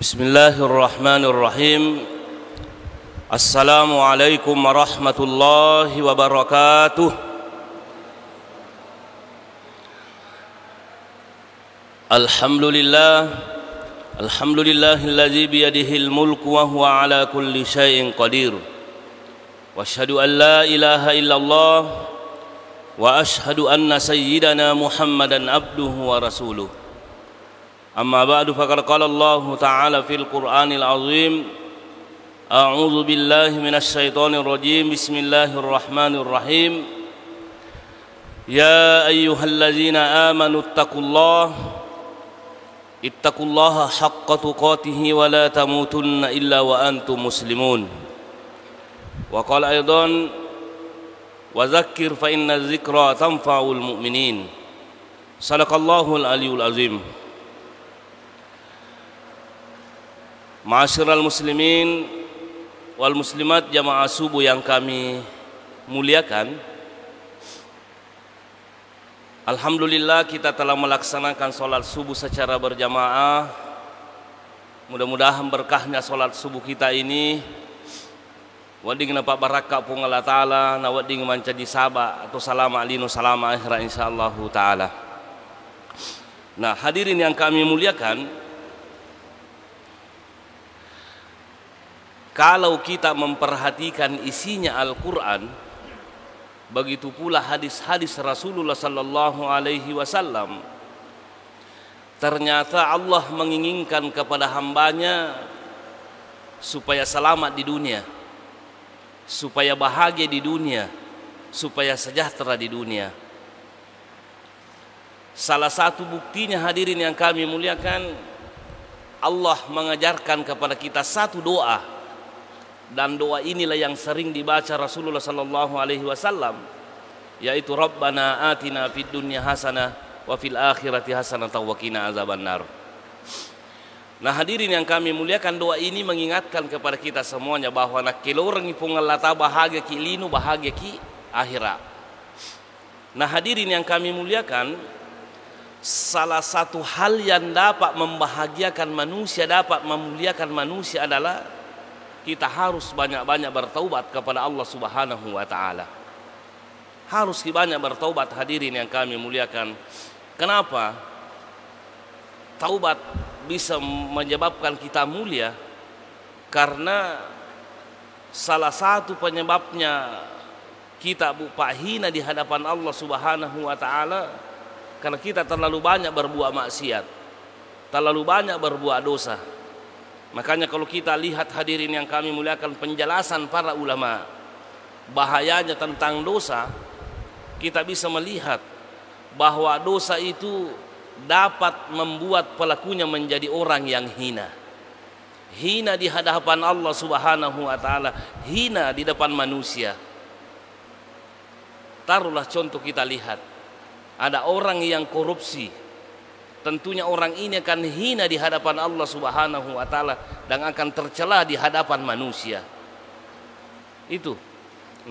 Bismillahirrahmanirrahim. Assalamualaikum warahmatullahi wabarakatuh. Alhamdulillahilladzi biyadihil mulku wa huwa ala kulli syai'in qadir. Wa asyhadu an la ilaha illallah wa asyhadu anna sayyidana Muhammadan abduhu wa rasuluh. Amma ba'du, faqad qala Allah Ta'ala fil Qur'anil Azim. A'udzu billahi minasy syaithanir rajim. Bismillahirrahmanirrahim. Ya ayyuhalladzina amanu ittaqullaha haqqa tuqatih wa la tamutunna illa wa antum muslimun. Wa qala aidan wa dzakkir fa inna dzikra tanfa'ul mu'minin. Shadaqallahul aliyyul azim. Ma'asyiral muslimin wal muslimat jamaah subuh yang kami muliakan, alhamdulillah kita telah melaksanakan sholat subuh secara berjamaah. Mudah-mudahan berkahnya sholat subuh kita ini wading napa barakah pung Allah Ta'ala na wading mancadi saba atau salama alinu salama akhira insyaallah ta'ala. Nah, hadirin yang kami muliakan, kalau kita memperhatikan isinya Al-Quran, begitu pula hadis-hadis Rasulullah Sallallahu Alaihi Wasallam, ternyata Allah menginginkan kepada hambanya supaya selamat di dunia, supaya bahagia di dunia, supaya sejahtera di dunia. Salah satu buktinya hadirin yang kami muliakan, Allah mengajarkan kepada kita satu doa. Dan doa inilah yang sering dibaca Rasulullah Sallallahu Alaihi Wasallam, yaitu Rabbana atina fid dunya hasanah wa fil akhirati hasanah wa qina azabannar. Nah, hadirin yang kami muliakan, doa ini mengingatkan kepada kita semuanya bahwa nak keloreng ipung Allah ta bahagia ki linu bahagia ki akhirat. Nah, hadirin yang kami muliakan, salah satu hal yang dapat membahagiakan manusia, dapat memuliakan manusia adalah kita harus banyak-banyak bertaubat kepada Allah Subhanahu wa Ta'ala. Harus banyak bertaubat, hadirin yang kami muliakan. Kenapa? Taubat bisa menyebabkan kita mulia, karena salah satu penyebabnya kita hina di hadapan Allah Subhanahu wa Ta'ala karena kita terlalu banyak berbuat maksiat, terlalu banyak berbuat dosa. Makanya kalau kita lihat hadirin yang kami muliakan penjelasan para ulama bahayanya tentang dosa, kita bisa melihat bahwa dosa itu dapat membuat pelakunya menjadi orang yang hina. Hina di hadapan Allah Subhanahu wa Ta'ala, hina di depan manusia. Taruhlah contoh, kita lihat ada orang yang korupsi. Tentunya orang ini akan hina di hadapan Allah Subhanahu wa Ta'ala dan akan tercela di hadapan manusia. Itu.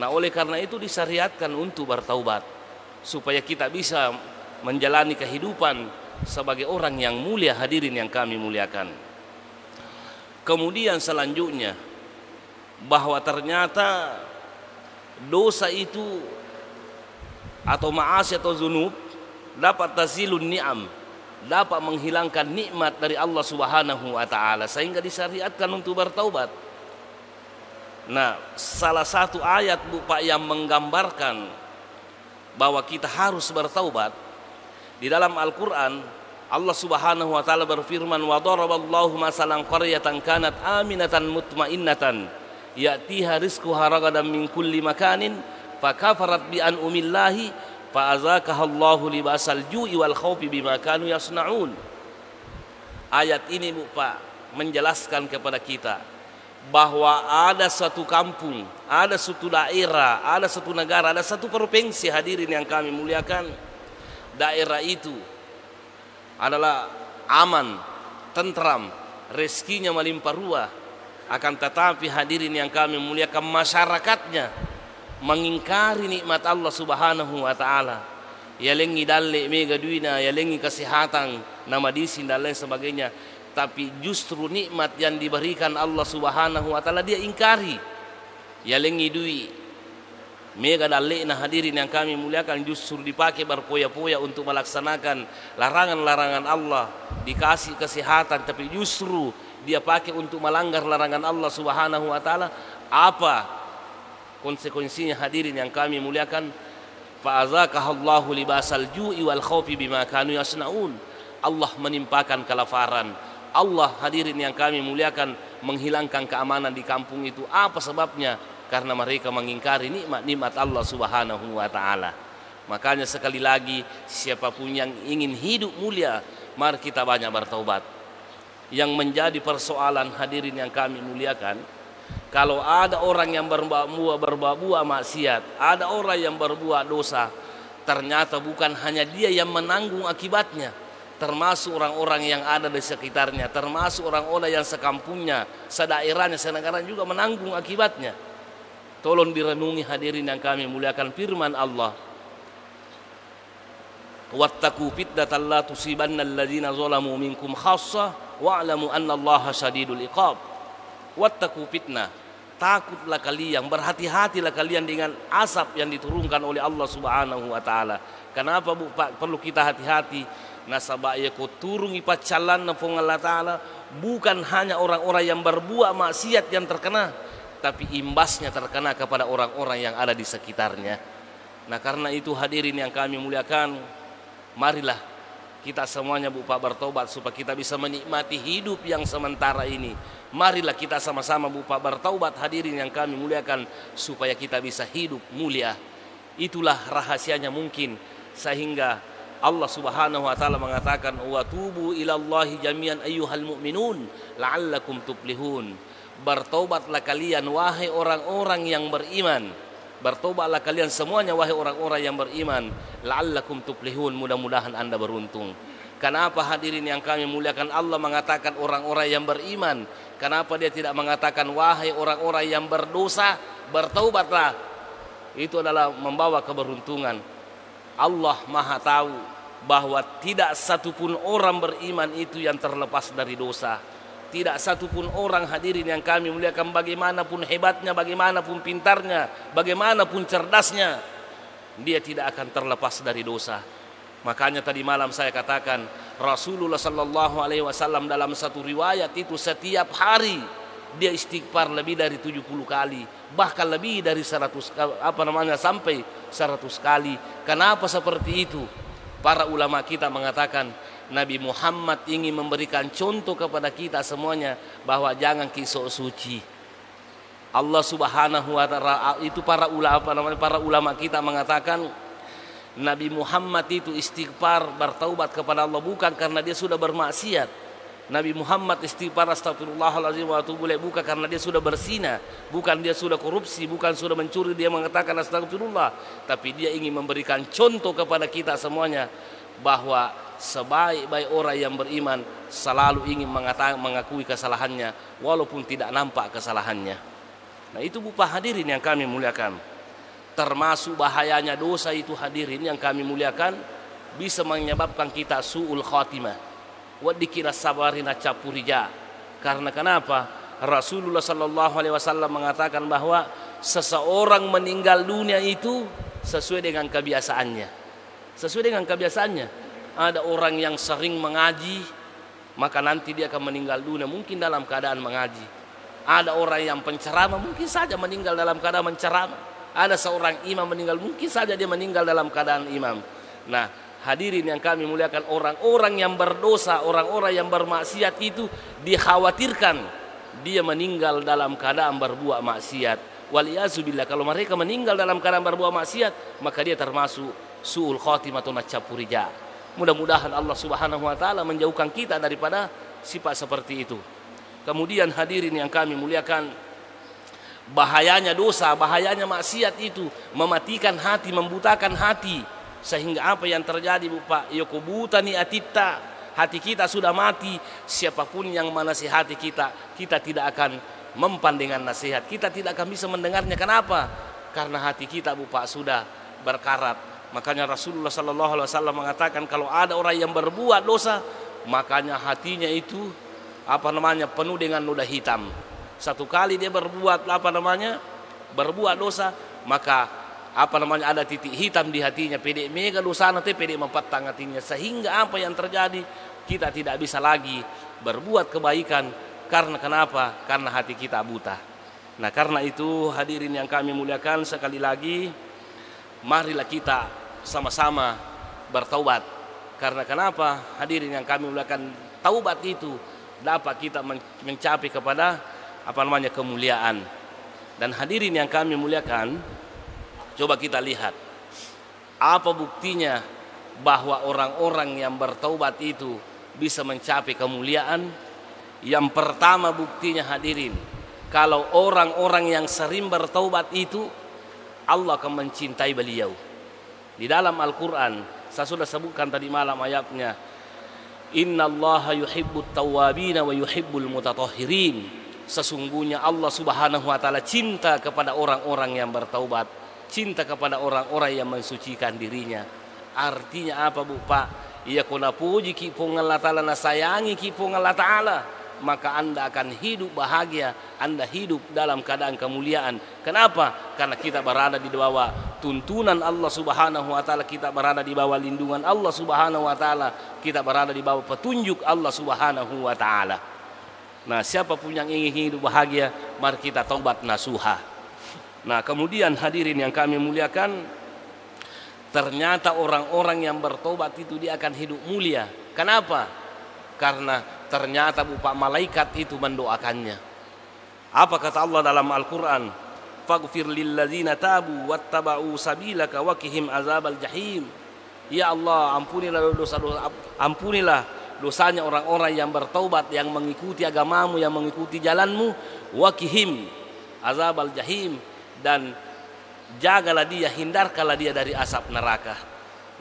Nah, oleh karena itu disyariatkan untuk bertaubat supaya kita bisa menjalani kehidupan sebagai orang yang mulia, hadirin yang kami muliakan. Kemudian selanjutnya, bahwa ternyata dosa itu atau maasi atau zunub dapat tazilun ni'am, dapat menghilangkan nikmat dari Allah Subhanahu wa Ta'ala, sehingga disyariatkan untuk bertaubat. Nah, salah satu ayat Pak yang menggambarkan bahwa kita harus bertaubat di dalam Al-Quran, Allah Subhanahu wa Ta'ala berfirman, wa daraballahu masalan qaryatan kanat aminatan mutmainnatan ya'tiha rizquha ragadan min kulli makanin fakafarat bi an'umillahi fa'azakahallahu libasal ju'i wal khawfi bima kanu yasna'un. Ayat ini Pak menjelaskan kepada kita bahwa ada suatu kampung, ada suatu daerah, ada suatu negara, ada satu provinsi, hadirin yang kami muliakan. Daerah itu adalah aman, tentram, rezekinya melimpah ruah. Akan tetapi hadirin yang kami muliakan, masyarakatnya mengingkari nikmat Allah Subhanahu wa Ta'ala. Yalengi dalle mega duina, yalengi kesehatan, nama disin dan lain sebagainya. tapi justru nikmat yang diberikan Allah Subhanahu wa taala dia ingkari. Ya lengi dui mega dalena hadirin yang kami muliakan, justru dipakai berpoya-poya untuk melaksanakan larangan-larangan Allah, dikasih kesehatan tapi justru dia pakai untuk melanggar larangan Allah Subhanahu wa taala. Apa konsekuensinya hadirin yang kami muliakan? Fa'azakahallahu libasal ju'i wal khaufi bima kanu yasnaun. Allah menimpakan kelaparan. Allah hadirin yang kami muliakan menghilangkan keamanan di kampung itu. Apa sebabnya? Karena mereka mengingkari nikmat-nikmat Allah Subhanahu wa taala. Makanya sekali lagi, siapapun yang ingin hidup mulia, mari kita banyak bertaubat. Yang menjadi persoalan hadirin yang kami muliakan, kalau ada orang yang berbuat maksiat, ada orang yang berbuat dosa, ternyata bukan hanya dia yang menanggung akibatnya, termasuk orang-orang yang ada di sekitarnya, termasuk orang-orang yang sekampungnya, sedaerahnya, senegaranya juga menanggung akibatnya. Tolong direnungi hadirin yang kami muliakan firman Allah. Wattaqu fitnatan la tusibanna alladziina zalamu minkum khassah wa'lamu annallaha syadidul iqab. Wattaqu fitnah. Takutlah kalian, berhati-hatilah kalian dengan azab yang diturunkan oleh Allah Subhanahu wa taala. Kenapa Bu Pak perlu kita hati-hati? Nasabaya ko turungi pacalan na pong Allah taala, bukan hanya orang-orang yang berbuat maksiat yang terkena, tapi imbasnya terkena kepada orang-orang yang ada di sekitarnya. Nah karena itu hadirin yang kami muliakan, marilah kita semuanya Bu Pak bertobat supaya kita bisa menikmati hidup yang sementara ini. Marilah kita sama-sama Bu Pak bertaubat hadirin yang kami muliakan, supaya kita bisa hidup mulia. Itulah rahasianya mungkin sehingga Allah Subhanahu wa taala mengatakan wa tubu ilallahi jami'an ayyuhal mu'minun la'allakum tuflihun. Bertobatlah kalian wahai orang-orang yang beriman. Bertobatlah kalian semuanya wahai orang-orang yang beriman, la'allakum tuflihun, mudah-mudahan Anda beruntung. Kenapa hadirin yang kami muliakan Allah mengatakan orang-orang yang beriman? Kenapa dia tidak mengatakan wahai orang-orang yang berdosa, bertaubatlah? Itu adalah membawa keberuntungan. Allah Maha tahu bahwa tidak satupun orang beriman itu yang terlepas dari dosa. Tidak satupun orang hadirin yang kami muliakan, bagaimanapun hebatnya, bagaimanapun pintarnya, bagaimanapun cerdasnya, dia tidak akan terlepas dari dosa. Makanya tadi malam saya katakan, Rasulullah Sallallahu Alaihi Wasallam dalam satu riwayat itu setiap hari dia istighfar lebih dari 70 kali, bahkan lebih dari 100 sampai 100 kali. Kenapa seperti itu? Para ulama kita mengatakan Nabi Muhammad ingin memberikan contoh kepada kita semuanya bahwa jangan kisah suci. Allah Subhanahu wa taala itu para ulama kita mengatakan Nabi Muhammad itu istighfar bertaubat kepada Allah bukan karena dia sudah bermaksiat. Nabi Muhammad istighfar astagfirullahaladzim wa atubu ilaih bukan karena dia sudah berzina, bukan dia sudah korupsi, bukan sudah mencuri dia mengatakan astagfirullah, tapi dia ingin memberikan contoh kepada kita semuanya bahwa sebaik-baik orang yang beriman selalu ingin mengakui kesalahannya walaupun tidak nampak kesalahannya. Nah itu Bapak hadirin yang kami muliakan, termasuk bahayanya dosa itu hadirin yang kami muliakan, bisa menyebabkan kita su'ul khatimah wa dikira sabarina capurija. Karena kenapa? Rasulullah Sallallahu Alaihi Wasallam mengatakan bahwa seseorang meninggal dunia itu sesuai dengan kebiasaannya. Sesuai dengan kebiasaannya. Ada orang yang sering mengaji, maka nanti dia akan meninggal dunia mungkin dalam keadaan mengaji. Ada orang yang penceramah, mungkin saja meninggal dalam keadaan menceramah. Ada seorang imam meninggal, mungkin saja dia meninggal dalam keadaan imam. Nah hadirin yang kami muliakan, orang-orang yang berdosa, orang-orang yang bermaksiat itu dikhawatirkan dia meninggal dalam keadaan berbuat maksiat. Waliyazubillah, kalau mereka meninggal dalam keadaan berbuat maksiat, maka dia termasuk su'ul khatimah atau capurija. Mudah-mudahan Allah Subhanahu wa taala menjauhkan kita daripada sifat seperti itu. Kemudian hadirin yang kami muliakan, bahayanya dosa, bahayanya maksiat itu mematikan hati, membutakan hati, sehingga apa yang terjadi Bapak, yakubutani atitta, hati kita sudah mati. Siapapun yang menasihati kita, kita tidak akan mempan dengan nasihat, kita tidak akan bisa mendengarnya. Kenapa? Karena hati kita Bapak sudah berkarat. Makanya Rasulullah Sallallahu Alaihi Wasallam mengatakan kalau ada orang yang berbuat dosa, makanya hatinya itu penuh dengan noda hitam. Satu kali dia berbuat berbuat dosa, maka ada titik hitam di hatinya, pede mega dosa nanti pede mempatang hatinya, sehingga apa yang terjadi, kita tidak bisa lagi berbuat kebaikan. Karena kenapa? Karena hati kita buta. Nah, karena itu hadirin yang kami muliakan, sekali lagi marilah kita sama-sama bertaubat. Karena kenapa? Hadirin yang kami muliakan, taubat itu dapat kita mencapai kepada kemuliaan. Dan hadirin yang kami muliakan, coba kita lihat apa buktinya bahwa orang-orang yang bertaubat itu bisa mencapai kemuliaan. Yang pertama buktinya, hadirin, kalau orang-orang yang sering bertaubat itu, Allah akan mencintai beliau. Di dalam Al-Quran, saya sudah sebutkan tadi malam ayatnya, Innallaha yuhibbut tawwabina wa yuhibbul mutatahhirin. Sesungguhnya Allah Subhanahu wa taala cinta kepada orang-orang yang bertaubat, cinta kepada orang-orang yang mensucikan dirinya. Artinya apa, Bu Pak? Ia kuna puji ki pung Allah taala, na sayangi ki pung Allah taala, maka Anda akan hidup bahagia, Anda hidup dalam keadaan kemuliaan. Kenapa? Karena kita berada di bawah tuntunan Allah Subhanahu wa taala, kita berada di bawah lindungan Allah Subhanahu wa taala, kita berada di bawah petunjuk Allah Subhanahu wa taala. Nah, siapapun yang ingin hidup bahagia, mari kita taubat nasuha. Nah, kemudian hadirin yang kami muliakan, ternyata orang-orang yang bertobat itu dia akan hidup mulia. Kenapa? Karena ternyata Bapak malaikat itu mendoakannya. Apa kata Allah dalam Al-Quran? Faghfir lilladzina tabu wattaba'u sabilaka waqihim azabal jahim. Ya Allah, ampunilah dosanya orang-orang yang bertaubat, yang mengikuti agamamu, yang mengikuti jalanmu, waqihim azabal jahim, dan jagalah dia, hindarkanlah dia dari asap neraka.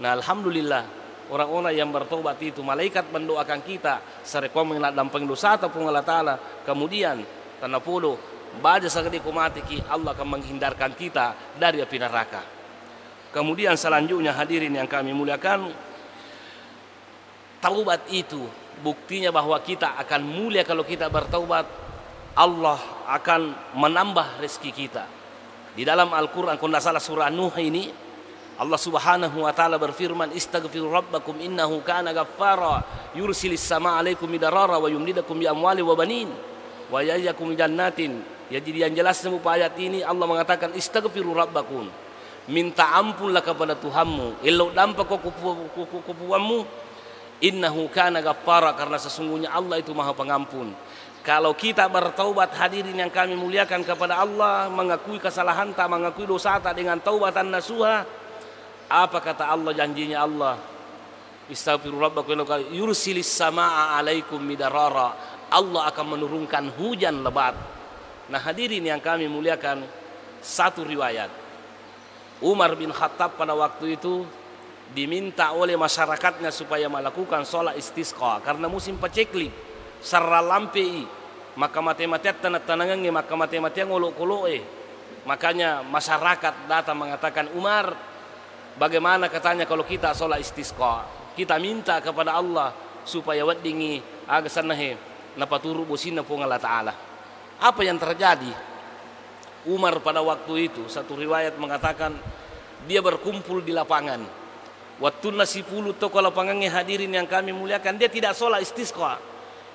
Nah, alhamdulillah, orang-orang yang bertobat itu malaikat mendoakan kita sarekom mengenal dampeng dosa ataupun Allah taala. Kemudian tanah puluh baca sagedi kumatiki, Allah akan menghindarkan kita dari api neraka. Kemudian selanjutnya hadirin yang kami muliakan, taubat itu buktinya bahwa kita akan mulia. Kalau kita bertaubat, Allah akan menambah rezeki kita. Di dalam Al-Quran, kalau tidak salah surah Nuh ini, Allah Subhanahu wa taala berfirman, istaghfiru rabbakum innahu kana ghaffara yursilis sama alaikum midarara wa yumdidakum bi amwali wa banin wa yajakum jannatin. Ya, jadi yang jelasnya ayat ini Allah mengatakan istaghfiru rabbakum, minta ampunlah kepada Tuhanmu, illau dampak kupuanmu, innahu kana ghaffara, karena sesungguhnya Allah itu Maha Pengampun. Kalau kita bertaubat, hadirin yang kami muliakan, kepada Allah, mengakui kesalahan tak, mengakui dosa tak dengan taubatan nasuha, apa kata Allah, janjinya Allah, istaghfiru rabbakum yursilis samaa alaikum midarara, Allah akan menurunkan hujan lebat. Nah, hadirin yang kami muliakan, satu riwayat, Umar bin Khattab pada waktu itu diminta oleh masyarakatnya supaya melakukan sholat istisqa karena musim paceklik sarra lampei, maka mati-matian tanah-tanangannya, maka mati-matian ngolok-kolok. Makanya masyarakat datang mengatakan, Umar, bagaimana katanya kalau kita sholat istisqa, kita minta kepada Allah supaya wadingi agasanahe napaturu bosina pun Allah taala. Apa yang terjadi? Umar pada waktu itu, satu riwayat mengatakan dia berkumpul di lapangan. Waktu nasi puluh toko lapangannya, hadirin yang kami muliakan, dia tidak sholat istisqa.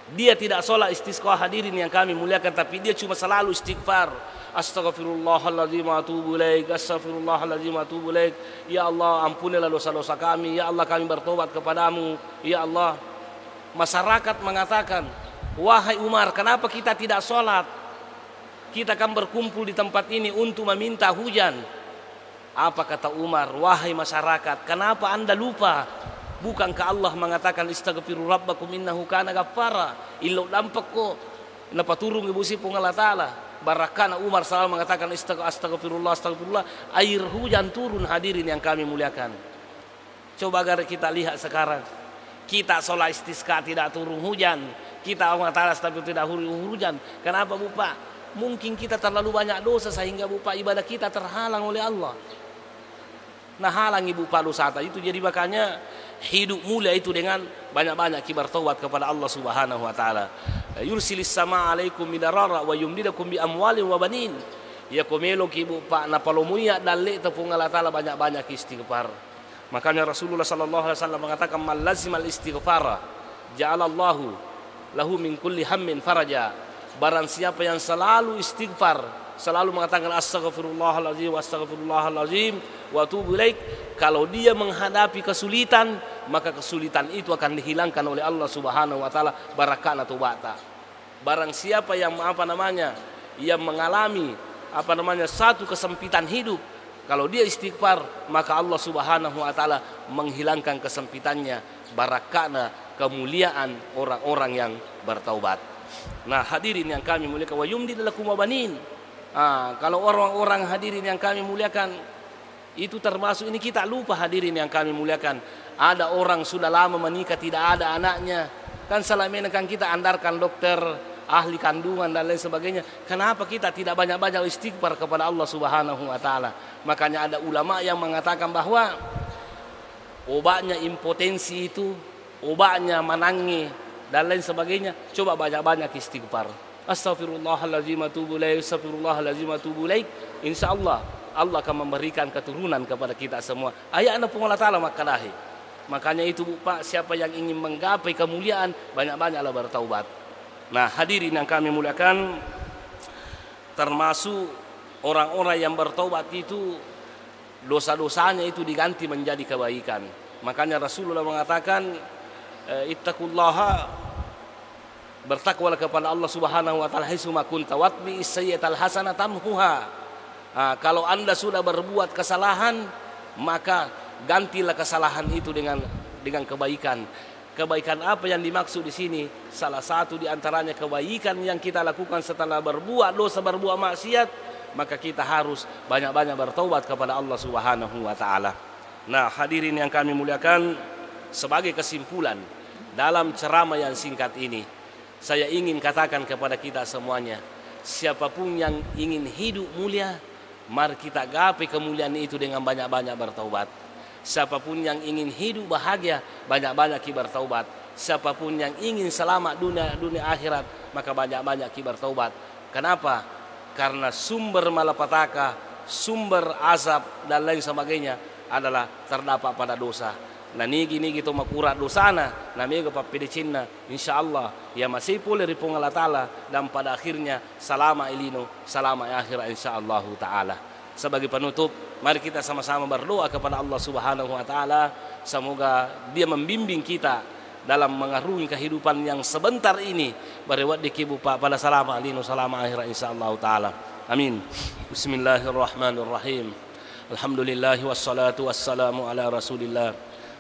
Dia tidak sholat istisqa, hadirin yang kami muliakan, tapi dia cuma selalu istighfar. Astaghfirullahaladzim wa atubu ilaik, astaghfirullahaladzim wa atubu ilaik. Ya Allah, ampunilah dosa-dosa kami. Ya Allah, kami bertobat kepadamu. Ya Allah. Masyarakat mengatakan, wahai Umar, kenapa kita tidak sholat? Kita akan berkumpul di tempat ini untuk meminta hujan. Apa kata Umar? Wahai masyarakat, kenapa anda lupa? Bukankah Allah mengatakan istaghfiru rabbakum innahu kana ghaffara, illau dampak ko napaturung ibu si Allah taala. Barakana Umar selalu mengatakan astagfirullah, astagfirullah, air hujan turun, hadirin yang kami muliakan. Coba agar kita lihat sekarang, kita sholat istisqa tidak turun hujan, kita Allah taala tapi tidak hujan. Kenapa Bapak? Mungkin kita terlalu banyak dosa sehingga Bapak ibadah kita terhalang oleh Allah. Nah, halangi Bapak dosa itu. Jadi makanya hidup mulia itu dengan banyak-banyak bertaubat kepada Allah Subhanahu wa taala. Yursilis sama alaikum midarara wa yumdidakum bi amwalin wa banin. Ya komelo kibu pak na palomuya dalle tepung Allah taala banyak-banyak istighfar. Makanya Rasulullah sallallahu alaihi wasallam mengatakan mal lazimal istighfara ja'alallahu lahu min kulli hammin faraja. Barang siapa yang selalu istighfar, selalu mengatakan astaghfirullahalazim wa astaghfirullahalazim wa atubu ilaik, kalau dia menghadapi kesulitan, maka kesulitan itu akan dihilangkan oleh Allah Subhanahu wa taala barakana tubata. Barang siapa yang yang mengalami satu kesempitan hidup, kalau dia istighfar, maka Allah Subhanahu wa taala menghilangkan kesempitannya barakana kemuliaan orang-orang yang bertaubat. Nah, hadirin yang kami muliakan, wa yumdid lakum wabanin. Kalau orang-orang hadirin yang kami muliakan, itu termasuk, ini kita lupa hadirin yang kami muliakan, ada orang sudah lama menikah tidak ada anaknya, kan selama ini kan kita andarkan dokter, ahli kandungan dan lain sebagainya. Kenapa kita tidak banyak-banyak istighfar kepada Allah Subhanahu wa taala? Makanya ada ulama yang mengatakan bahwa obatnya impotensi itu, obatnya menangi dan lain sebagainya, coba banyak-banyak istighfar. Astaghfirullahalazim wa atubu ilaik, astaghfirullahalazim wa atubu ilaik. Insyaallah Allah akan memberikan keturunan kepada kita semua. Ayat anda pun Allah taala makalahi. Makanya itu Pak, siapa yang ingin menggapai kemuliaan, banyak-banyaklah bertaubat. Nah, hadirin yang kami muliakan, termasuk orang-orang yang bertaubat itu dosa-dosanya itu diganti menjadi kebaikan. Makanya Rasulullah mengatakan, ittaqullaha, bertakwalah kepada Allah Subhanahu wa taala haitsu ma kunta watbi sayyi'atal hasanah tamhuha. Kalau Anda sudah berbuat kesalahan, maka gantilah kesalahan itu dengan kebaikan. Kebaikan apa yang dimaksud di sini? Salah satu di antaranya kebaikan yang kita lakukan setelah berbuat dosa, berbuat maksiat, maka kita harus banyak-banyak bertaubat kepada Allah Subhanahu wa taala. Nah, hadirin yang kami muliakan, sebagai kesimpulan dalam ceramah yang singkat ini, saya ingin katakan kepada kita semuanya, siapapun yang ingin hidup mulia, mari kita gapai kemuliaan itu dengan banyak-banyak bertaubat. Siapapun yang ingin hidup bahagia, banyak-banyak bertaubat. Siapapun yang ingin selamat dunia akhirat, maka banyak-banyak bertaubat. Kenapa? Karena sumber malapetaka, sumber azab dan lain sebagainya adalah terdapat pada dosa. Nah, nigi itu makurat dosana, namanya papidicina, insyaallah ya masih boleh ripong Allah taala, dan pada akhirnya salama ilino, salama akhirat insyaallah taala. Sebagai penutup, mari kita sama-sama berdoa kepada Allah Subhanahu wa taala, semoga Dia membimbing kita dalam mengarungi kehidupan yang sebentar ini, berewat di kibupa pada salama alino salama akhirat insyaallah taala. Amin. Bismillahirrahmanirrahim. Alhamdulillah wassalatu wassalamu ala Rasulillah.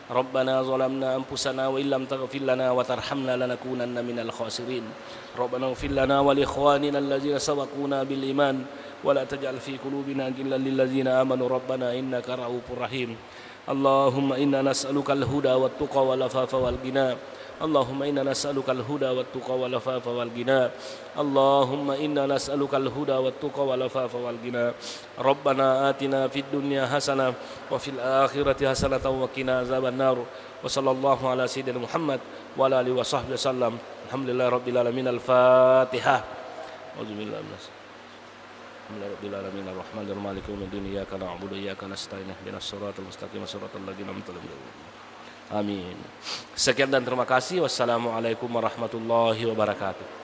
Rabbana zalamna anfusana wa illam taghfir lana wa tarhamna lanakunanna minal khasirin. Rabbana ighfir lana wa li ikhwanina allazina sabaquna bil iman wa la taj'al fi qulubina ghillan lil ladzina amanu rabbana innaka ra'ufur rahim. Allahumma inna nas'aluka al-huda wat tuqa wal afafa wal ghina. Allahumma inna nas'aluka al-huda wat tuqa wal afafa wal ghina. Allahumma inna nas'aluka al-huda wat tuqa wal afafa wal ghina. Rabbana atina fid dunya hasanah wa fil akhirati hasanatan wa qina azabannar. Wa sallallahu ala sayyidina Muhammad wa ala alihi wa sahbihi wasallam. Alhamdulillahirabbil alamin. Al-Fatihah. Auzubillahi minas Rabbil alamin arrahmanir rahim maliki yaumiddin iyyaka na'budu wa iyyaka nasta'in ihdinas siratal mustaqim siratal ladzina an'amta 'alaihim. Amin. Sekian dan terima kasih. Wassalamualaikum warahmatullahi wabarakatuh.